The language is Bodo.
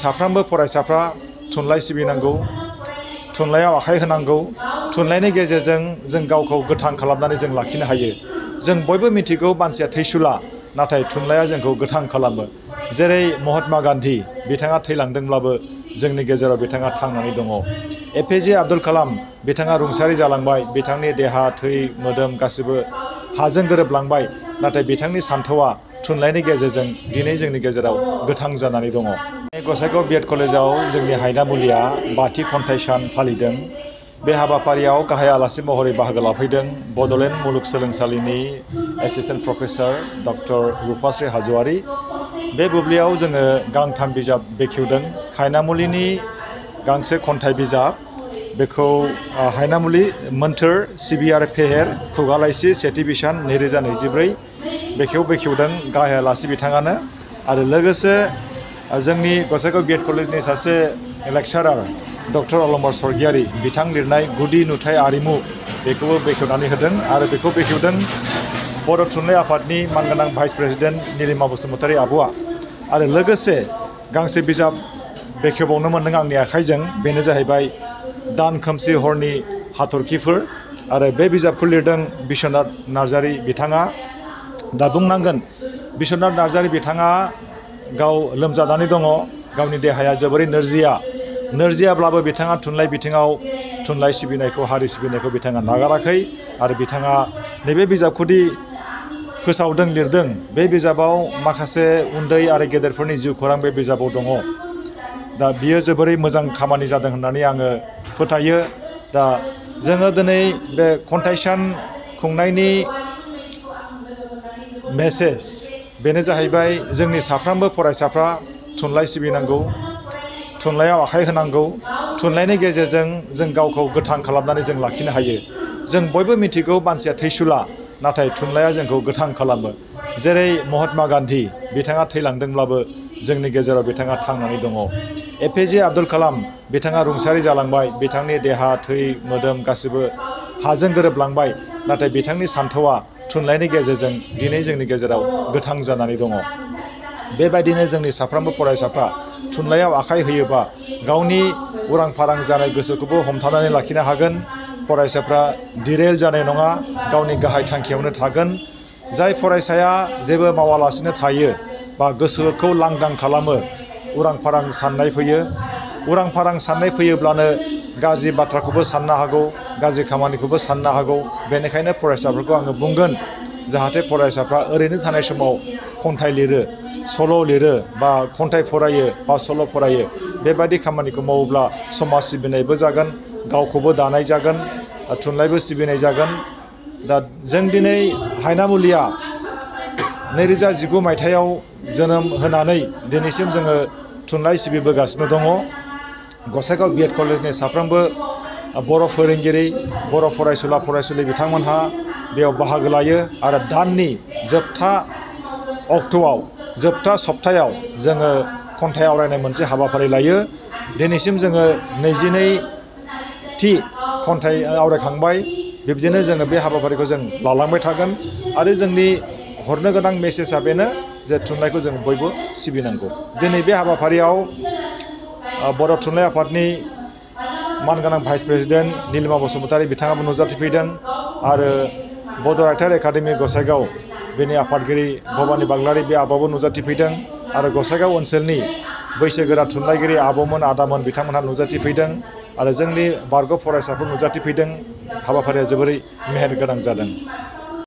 साफ्रोमबो फरायसाफ्रा थुनलाइ सिबिनांगौ, थुनलाइयाव आखाइ होनांगौ। थुनलाइनि गेजेरजों जों गावखौ गोथां खालामनानै जों लाखिनो हायो। जों बयबो मिथिगौ मानसिया थैसुला, नाथाय थुनलाइया जोंखौ गोथां खालामो। जेरै महात्मा गान्धी बिथाङा थैलांदोंब्लाबो जोंनि गेजेराव बिथाङा थांनानै दङ। एपिजे आब्दुल कालाम बिथाङा रुंसारि जालांबाय, बिथांनि देहा थै मोदोम गासिबो हाजों गोरोबलांबाय, नाथाय बिथांनि सान्थौआ थुनलाइनि गेजेरजों दिनै जोंनि गेजेराव गोथां जानानै दङ। गसाइगाव बिएड कलेजाव जोंनि हायनामुलिया बाथि खन्थाइ सान फालिदों। बे हाबाफारियाव गाहाय आलासि महरै बाहागो लाफैदों बड'लेण्ड मुलुगसोलोंसालिनि एसिस्टेन्ट प्रफेसर डक्टर रुपाश्री हाज'वारी। बे बुब्लियाव जोङो गांथाम बिजाब बेखेवदों। हायनामुलिनि गांसे खन्थाइ बिजाब, बेखौ हायनामुलि मोन्थोर सिबियार फेहेर खुगा लाइसि सेथि बिसान 2024 बेखौ बेखेवदों गाहाय आलासि बिथाङानो। आरो लोगोसे जोंनि गसाइगाव बिएड कलेजनि सासे लेक्सारार डक्टर अलंबार स्वर्गियारी बिथां लिरनाय गुदि नुथाय आरिमु बेखौबो बेखेवनानै होदों। आरो बेखौ बेखेवदों बर' थुनलाइ आफादनि मानगोनां भाइस प्रेसिडेन्ट निलिमा बसुमतारी आब'आ। आरो लोगोसे गांसे बिजाब बेखेवबावनो मोन्दों आंनि आखाइजों, बेनो जाहैबाय दान खोमसि हरनि हाथरखिफोर। आरो बे बिजाबखौ लिरदों बिश्वनाथ नार्जारी बिथाङा। दा बुंनांगोन बिश्वनाथ नार्जारी बिथाङा गाव लोमजानानै दङ, गावनि देहाया जोबोरै नोरजियाब्लाबो बिथाङा थुनलाइ बिथिङाव थुनलाइ सिबिनायखौ, हारि सिबिनायखौ बिथाङा नागाराखै। आरो बिथाङा नैबे बिजाबखौदि फोसावदों, लिरदों, बे बिजाबाव माखासे उन्दै आरो गेदेरफोरनि जिउ खौरां बे बिजाबाव दङ। दा बियो जोबोरै मोजां खामानि जादों होननानै आङो फोथायो। दा जोङो दिनै बे खन्थाइ सान खुंनायनि मेसेज बेनो जाहैबाय जोंनि साफ्रोमबो फरायसाफ्रा थुनलाइ सिबिनांगौ, थुनलाइयाव आखाइ होनांगौ। थुनलाइनि गेजेरजों जों गावखौ गोथां खालामनानै जों लाखिनो हायो। जों बयबो मिथिगौ मानसिया थैसुला, नाथाय थुनलाइया जोंखौ गोथां खालामो। जेरै महात्मा गान्धी बिथाङा थैलांदोंब्लाबो जोंनि गेजेराव बिथाङा थांनानै दङ। एपिजे आब्दुल कालाम बिथाङा रुंसारि जालांबाय, बिथांनि देहा थै मोदोम गासिबो हाजों गोरोबलांबाय, नाथाय बिथांनि सान्थौआ थुनलाइनि गेजेरजों दिनै जोंनि गेजेराव गोथां जानानै दङ। बेबायदिनो जोंनि साफ्रोमबो फरायसाफ्रा थुनलाइयाव आखाइ होयोबा गावनि उरां फारां जानाय गोसोखौबो हमथानानै लाखिनो हागोन। फरायसाफ्रा डिरेल जानाय नङा, गावनि गाहाय थांखियावनो थागोन। जाय फरायसाया जेबो मावालासिनो थायो बा गोसोखौ लांदां खालामो, उरां फारां साननाय फैयो। उरां फारां साननाय फैयोब्लानो गाज्रि बाथ्राखौबो साननो हागौ, गाज्रि खामानिखौबो साननो हागौ। बेनिखायनो फरायसाफोरखौ आङो बुंगोन जाहाथे फरायसाफ्रा ओरैनो थानाय समाव खन्थाइ लिरो, सल' लिरो, बा खन्थाइ फरायो बा सल' फरायो। बेबायदि खामानिखौ मावोब्ला समाज सिबिनायबो जागोन, गावखौबो दानाय जागोन, थुनलाइबो सिबिनाय जागोन। दा जों दिनै हायनामुलिया 2019 मायथाइयाव जोनोम होनानै दिनैसिम जोङो थुनलाइ सिबिबोगासिनो दङ। गसाइगाव बिएड कलेजनि साफ्रोमबो बर' फोरोंगिरि, बर' फरायसुला फरायसुलि बिथांमोनहा बेयाव बाहागो लायो। आरो दाननि जोबथा अक्ट'आव, जोबथा सप्तायाव जोङो खन्थाइ आवरायनाय मोनसे हाबाफारि लायो। दिनैसिम जोङो 22थि खन्थाइ आवरायखांबाय। बिब्दिनो जोङो बे हाबाफारिखौ जों लालांबाय थागोन। आरो जोंनि हरनो गोनां मेसेजआ बेनो जे थुनलाइखौ जों बयबो सिबिनांगौ। दिनै बे हाबाफारियाव बर' थुनलाइ आफादनि मानगोनां भाइस प्रेसिडेन्ट निलिमा बसुमतारी बिथाङाबो नुजाथिफैदों। आरो बड' राइटार एकाडेमि गसाइगाव बेनि आफादगिरि भबानि बाग्लारि बे आब'आबो नुजाथिफैदों। आरो गसाइगाव ओनसोलनि बैसोगोरा थुनलाइगिरि आब'मोन आदामोन बिथांमोनहा नुजाथिफैदों। आरो जोंनि बारग' फरायसाफोर नुजाथिफैदों। हाबाफारिया जोबोरै मेहेर गोनां जादों।